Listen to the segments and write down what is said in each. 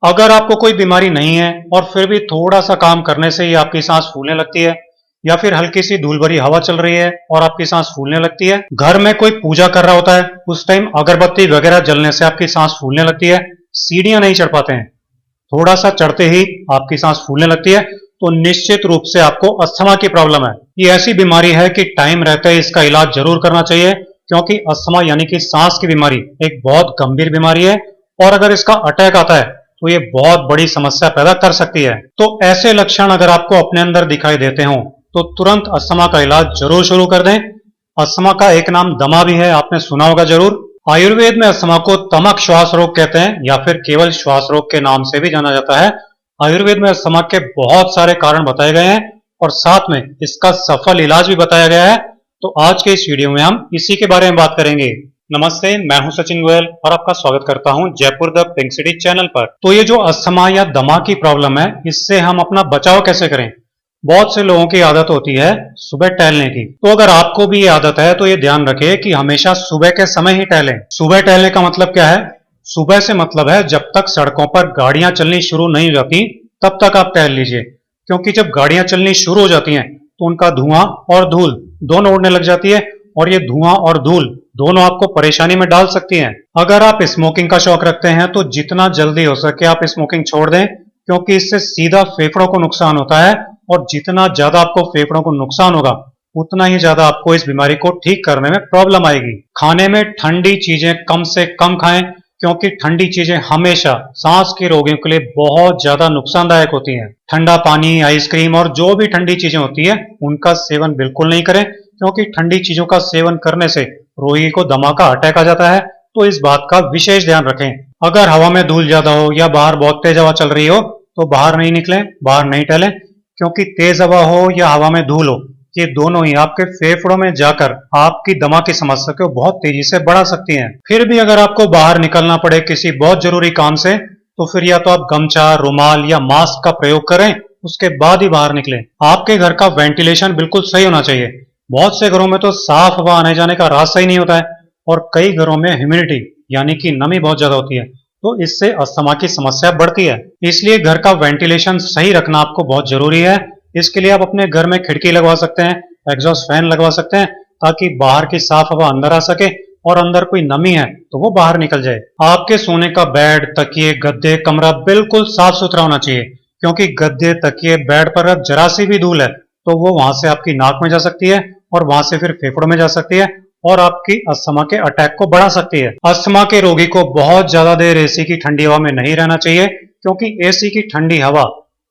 अगर आपको कोई बीमारी नहीं है और फिर भी थोड़ा सा काम करने से ही आपकी सांस फूलने लगती है, या फिर हल्की सी धूल भरी हवा चल रही है और आपकी सांस फूलने लगती है, घर में कोई पूजा कर रहा होता है उस टाइम अगरबत्ती वगैरह जलने से आपकी सांस फूलने लगती है, सीढ़ियां नहीं चढ़ पाते हैं, थोड़ा सा चढ़ते ही आपकी सांस फूलने लगती है, तो निश्चित रूप से आपको अस्थमा की प्रॉब्लम है। ये ऐसी बीमारी है कि टाइम रहते ही इसका इलाज जरूर करना चाहिए, क्योंकि अस्थमा यानी कि सांस की बीमारी एक बहुत गंभीर बीमारी है और अगर इसका अटैक आता है तो ये बहुत बड़ी समस्या पैदा कर सकती है। तो ऐसे लक्षण अगर आपको अपने अंदर दिखाई देते हो तो तुरंत अस्थमा का इलाज जरूर शुरू कर दें। अस्थमा का एक नाम दमा भी है, आपने सुना होगा जरूर। आयुर्वेद में अस्थमा को तमक श्वास रोग कहते हैं या फिर केवल श्वास रोग के नाम से भी जाना जाता है। आयुर्वेद में अस्थमा के बहुत सारे कारण बताए गए हैं और साथ में इसका सफल इलाज भी बताया गया है। तो आज के इस वीडियो में हम इसी के बारे में बात करेंगे। नमस्ते, मैं हूं सचिन गोयल और आपका स्वागत करता हूं Jaipur the pink city channel पर। तो ये जो अस्थमा या दमा की प्रॉब्लम है, इससे हम अपना बचाव कैसे करें? बहुत से लोगों की आदत होती है सुबह टहलने की। तो अगर आपको भी ये आदत है तो ये ध्यान रखें कि हमेशा सुबह के समय ही टहलें। सुबह टहलने का मतलब क्या है? सुबह से मतलब है जब तक सड़कों पर गाड़ियां चलनी शुरू नहीं हो जाती तब तक आप टहल लीजिए, क्योंकि जब गाड़ियां चलनी शुरू हो जाती हैं तो उनका धुआं और धूल दोनों उड़ने लग जाती है और ये धुआं और धूल दोनों आपको परेशानी में डाल सकती हैं। अगर आप स्मोकिंग का शौक रखते हैं तो जितना जल्दी हो सके आप स्मोकिंग छोड़ दें, क्योंकि इससे सीधा फेफड़ों को नुकसान होता है और जितना ज्यादा आपको फेफड़ों को नुकसान होगा उतना ही ज्यादा आपको इस बीमारी को ठीक करने में प्रॉब्लम आएगी। खाने में ठंडी चीजें कम से कम खाएं, क्योंकि ठंडी चीजें हमेशा सांस के रोगियों के लिए बहुत ज्यादा नुकसानदायक होती हैं। ठंडा पानी, आइसक्रीम और जो भी ठंडी चीजें होती है उनका सेवन बिल्कुल नहीं करें, क्योंकि ठंडी चीजों का सेवन करने से रोगी को दमा का अटैक आ जाता है। तो इस बात का विशेष ध्यान रखें। अगर हवा में धूल ज्यादा हो या बाहर बहुत तेज हवा चल रही हो तो बाहर नहीं निकलें, बाहर नहीं टहलें, क्योंकि तेज हवा हो या हवा में धूल हो, ये दोनों ही आपके फेफड़ों में जाकर आपकी दमा की समस्या को बहुत तेजी से बढ़ा सकती हैं। फिर भी अगर आपको बाहर निकलना पड़े किसी बहुत जरूरी काम से, तो फिर या तो आप गमछा, रुमाल या मास्क का प्रयोग करें, उसके बाद ही बाहर निकलें। आपके घर का वेंटिलेशन बिल्कुल सही होना चाहिए। बहुत से घरों में तो साफ हवा आने जाने का रास्ता ही नहीं होता है और कई घरों में ह्यूमिडिटी यानी कि नमी बहुत ज्यादा होती है, तो इससे अस्थमा की समस्या बढ़ती है। इसलिए घर का वेंटिलेशन सही रखना आपको बहुत जरूरी है। इसके लिए आप अपने घर में खिड़की लगवा सकते हैं, एग्जॉस्ट फैन लगवा सकते हैं, ताकि बाहर की साफ हवा अंदर आ सके और अंदर कोई नमी है तो वो बाहर निकल जाए। आपके सोने का बेड, तकिए, गद्दे, कमरा बिल्कुल साफ सुथरा होना चाहिए, क्योंकि गद्दे, तकिए, बेड पर अब जरा सी भी धूल है तो वो वहां से आपकी नाक में जा सकती है और वहां से फिर फेफड़ों में जा सकती है और आपकी अस्थमा के अटैक को बढ़ा सकती है। अस्थमा के रोगी को बहुत ज्यादा देर एसी की ठंडी हवा में नहीं रहना चाहिए, क्योंकि एसी की ठंडी हवा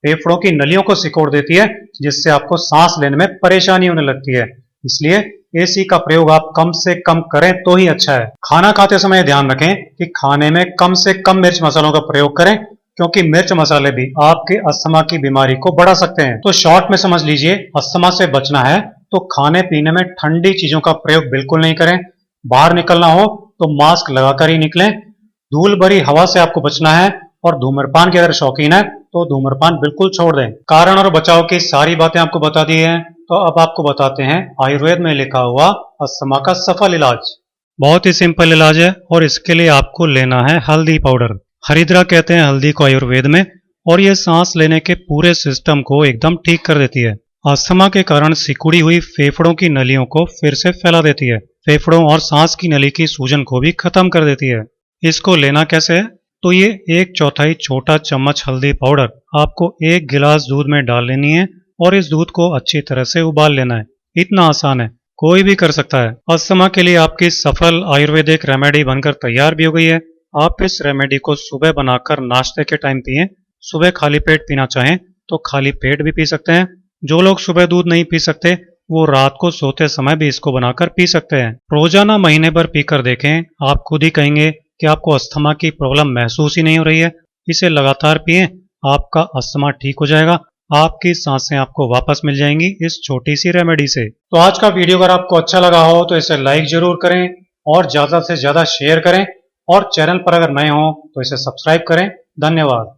फेफड़ों की नलियों को सिकोड़ देती है, जिससे आपको सांस लेने में परेशानी होने लगती है। इसलिए एसी का प्रयोग आप कम से कम करें तो ही अच्छा है। खाना खाते समय ध्यान रखें कि खाने में कम से कम मिर्च मसालों का प्रयोग करें, क्योंकि मिर्च मसाले भी आपके अस्थमा की बीमारी को बढ़ा सकते हैं। तो शॉर्ट में समझ लीजिए, अस्थमा से बचना है तो खाने पीने में ठंडी चीजों का प्रयोग बिल्कुल नहीं करें। बाहर निकलना हो तो मास्क लगाकर ही निकलें। धूल भरी हवा से आपको बचना है और धूम्रपान के अगर शौकीन है तो धूम्रपान बिल्कुल छोड़ दें। कारण और बचाव की सारी बातें आपको बता दी हैं, तो अब आपको बताते हैं आयुर्वेद में लिखा हुआ अस्थमा का सफल इलाज। बहुत ही सिंपल इलाज है और इसके लिए आपको लेना है हल्दी पाउडर। हरिद्रा कहते हैं हल्दी को आयुर्वेद में, और यह सांस लेने के पूरे सिस्टम को एकदम ठीक कर देती है। अस्थमा के कारण सिकुड़ी हुई फेफड़ों की नलियों को फिर से फैला देती है। फेफड़ों और सांस की नली की सूजन को भी खत्म कर देती है। इसको लेना कैसे है? तो ये 1/4 छोटा चम्मच हल्दी पाउडर आपको 1 गिलास दूध में डाल लेनी है और इस दूध को अच्छी तरह से उबाल लेना है। इतना आसान है, कोई भी कर सकता है। अस्थमा के लिए आपकी सफल आयुर्वेदिक रेमेडी बनकर तैयार भी हो गई है। आप इस रेमेडी को सुबह बनाकर नाश्ते के टाइम पिएं। सुबह खाली पेट पीना चाहें तो खाली पेट भी पी सकते हैं। जो लोग सुबह दूध नहीं पी सकते वो रात को सोते समय भी इसको बनाकर पी सकते हैं। रोजाना महीने भर पीकर देखें, आप खुद ही कहेंगे कि आपको अस्थमा की प्रॉब्लम महसूस ही नहीं हो रही है। इसे लगातार पिएं, आपका अस्थमा ठीक हो जाएगा। आपकी सांसें आपको वापस मिल जाएंगी इस छोटी सी रेमेडी से। तो आज का वीडियो अगर आपको अच्छा लगा हो तो इसे लाइक जरूर करें और ज्यादा से ज्यादा शेयर करें, और चैनल पर अगर नए हो तो इसे सब्सक्राइब करें। धन्यवाद।